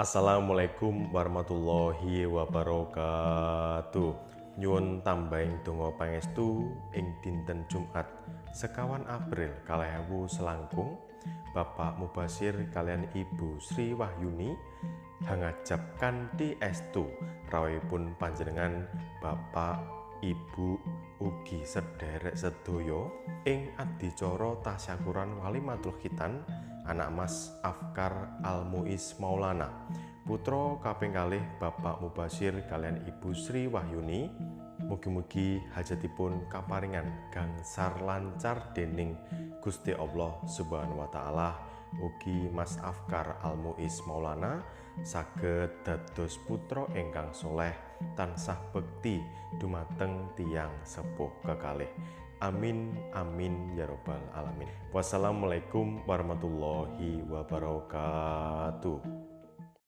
Assalamualaikum warahmatullahi wabarakatuh. Nyuwun tambahing donga pangestu ing dinten Jumat sekawan April 2020 Bapak Mubasir kalian Ibu Sri Wahyuni hangajab kanthi estu rawuhipun panjenengan Bapak Ibu ugi sederek sedaya ing adicara tasyakuran walimatul khitan anak Mas Afkar Al-Muiz Maulana putra kaping kalih Bapak Mubasir kalian Ibu Sri Wahyuni. Mugi-mugi hajatipun kaparingan gangsar lancar dening Gusti Allah Subhanahu wa taala. Ugi Mas Afkar Al-Muiz Maulana saged dados putra ingkang soleh tansah bekti dumateng tiyang sepuh kekalih. Amin amin ya robbal alamin. Wassalamualaikum warahmatullahi wabarakatuh.